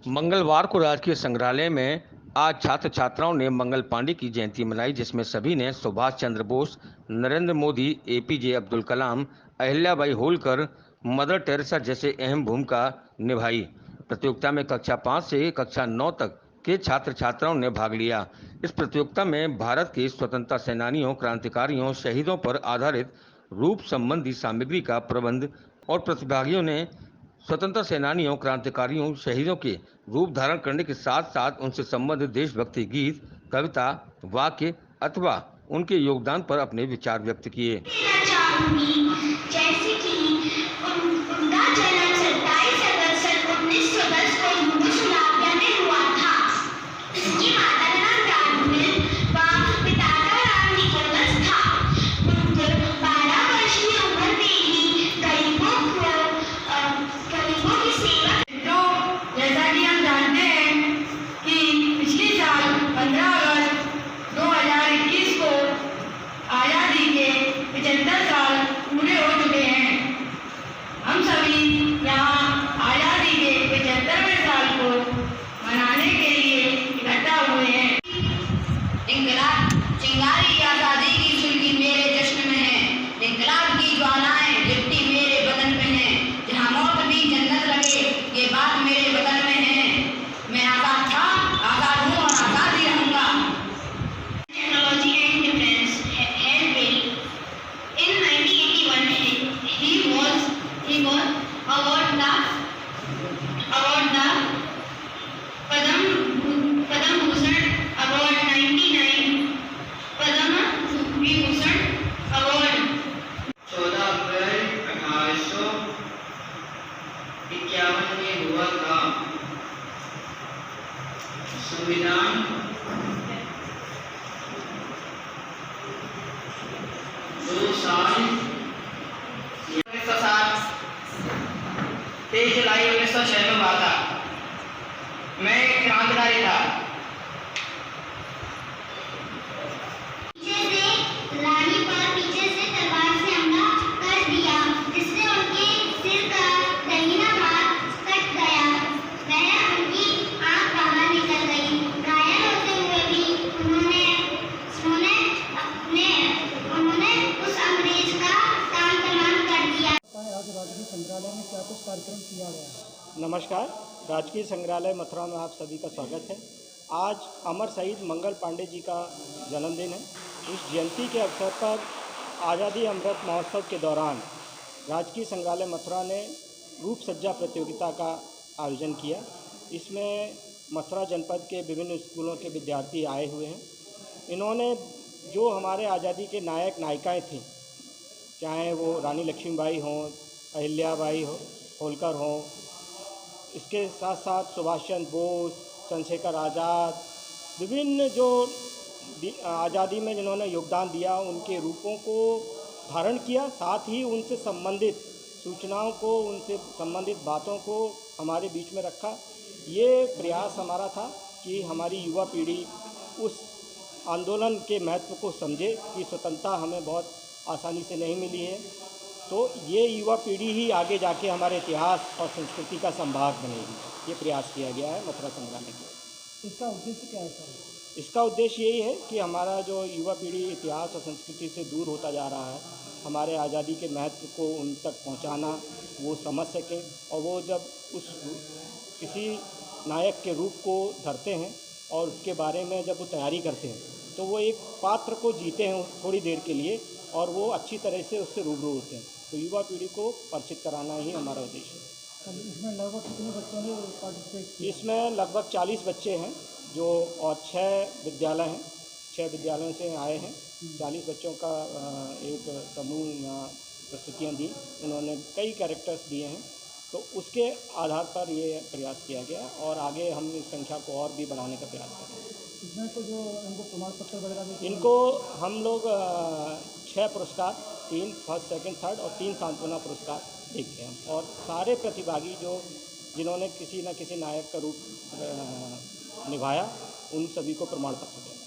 मंगलवार को राजकीय संग्रहालय में आज छात्र छात्राओं ने मंगल पांडे की जयंती मनाई, जिसमें सभी ने Subhash Chandra Bose, Narendra Modi, APJ Abdul Kalam, Ahilyabai Holkar, mother Teresa जैसे अहम भूमिका निभाई। प्रतियोगिता में कक्षा 5 से कक्षा 9 तक के छात्र छात्राओं ने भाग लिया। इस प्रतियोगिता में भारत के स्वतंत्रता सेनानियों, क्रांतिकारियों, शहीदों पर आधारित रूप संबंधी सामग्री का प्रबंध और प्रतिभागियों ने स्वतंत्रता सेनानियों, क्रांतिकारियों, शहीदों के रूप धारण करने के साथ साथ उनसे संबंधित देशभक्ति गीत, कविता, वाक्य अथवा उनके योगदान पर अपने विचार व्यक्त किए। जैसे कि उनका जन्म 27 अगस्त सन 1910 को यूगोस्लाविया में हुआ था। उनकी माता का नाम राडमिल व पिता का नाम निकोलस था। उनको 12 वर्ष की उम्र में ही गरीबों की सेवा। तो जैसा कि हम जानते हैं कि पिछले साल 15 अगस्त 2021 को आज़ादी के 75 साल पूरे हो चुके हैं। हम सभी यहाँ आज़ादी के 75वें साल को मनाने के लिए इकट्ठा हुए हैं। इंकलाब चिंगारी आज़ादी की सुर्खी मेरे जश्न में है, इंकलाब की ज्वालाएं लिपटी मेरे बदन में है, जहाँ मौत भी जन्नत लगे ये बात मेरे बदन में है। मैं आज़ाद था, आज़ाद हूँ और आज़ाद ही रहूँगा। Technology and defense had built. In 1981, he was awarded the Padam Bhushan Award 99 Padam Vibhushan Award 14 अप्रैल 1851 में हुआ था। संविधान 2 साल 1960 23 जुलाई 1906 में हुआ था। मैं एक क्रांतिकारी था। पीछे से तलवार से हमला कर दिया, जिससे उनके सिर का दाहिना भाग कट गया। वह उनकी आंख बाहर निकल गई। घायल होते हुए भी उन्होंने उस अंग्रेज का काम तमाम कर दिया। आज राजकीय संग्रहालय में क्या कुछ कार्यक्रम किया गया है? नमस्कार, राजकीय संग्रहालय मथुरा में आप सभी का स्वागत है। आज अमर शहीद मंगल पांडे जी का जन्मदिन है। इस जयंती के अवसर पर आज़ादी अमृत महोत्सव के दौरान राजकीय संग्रहालय मथुरा ने रूप सज्जा प्रतियोगिता का आयोजन किया। इसमें मथुरा जनपद के विभिन्न स्कूलों के विद्यार्थी आए हुए हैं। इन्होंने जो हमारे आज़ादी के नायक नायिकाएँ थीं, चाहे वो रानी लक्ष्मीबाई हों, अहिल्याबाई होलकर हों, इसके साथ साथ सुभाष चंद्र बोस, चंद्रशेखर आज़ाद, विभिन्न जो आज़ादी में जिन्होंने योगदान दिया उनके रूपों को धारण किया। साथ ही उनसे संबंधित सूचनाओं को, उनसे संबंधित बातों को हमारे बीच में रखा। ये प्रयास हमारा था कि हमारी युवा पीढ़ी उस आंदोलन के महत्व को समझे कि स्वतंत्रता हमें बहुत आसानी से नहीं मिली है। तो ये युवा पीढ़ी ही आगे जाके हमारे इतिहास और संस्कृति का संभाग बनेगी। ये प्रयास किया गया है मथुरा संग्रहालय के। इसका उद्देश्य क्या है सर? इसका उद्देश्य यही है कि हमारा जो युवा पीढ़ी इतिहास और संस्कृति से दूर होता जा रहा है, हमारे आज़ादी के महत्व को उन तक पहुंचाना, वो समझ सकें और वो जब उस किसी नायक के रूप को धरते हैं और उसके बारे में जब वो तैयारी करते हैं तो वो एक पात्र को जीते हैं थोड़ी देर के लिए और वो अच्छी तरह से उससे रूबरू होते हैं। तो युवा पीढ़ी को परिचित कराना ही हमारा उद्देश्य है। इसमें लगभग कितने बच्चों ने पार्टिसिपेट किया? इसमें लगभग 40 बच्चे हैं जो और 6 विद्यालय हैं, 6 विद्यालयों से आए हैं। 40 बच्चों का एक समूह यहाँ प्रस्तुतियाँ दी। उन्होंने कई कैरेक्टर्स दिए हैं, तो उसके आधार पर ये प्रयास किया गया और आगे हम इस संख्या को और भी बढ़ाने का प्रयास करेंगे। इसमें तो जो इनको प्रमाण पत्र वगैरह इनको हम लोग 6 पुरस्कार, 3 फर्स्ट, सेकंड, थर्ड और 3 सांत्वना पुरस्कार देते हैं। और सारे प्रतिभागी जिन्होंने किसी न किसी नायक का रूप निभाया, उन सभी को प्रमाण पत्र दें।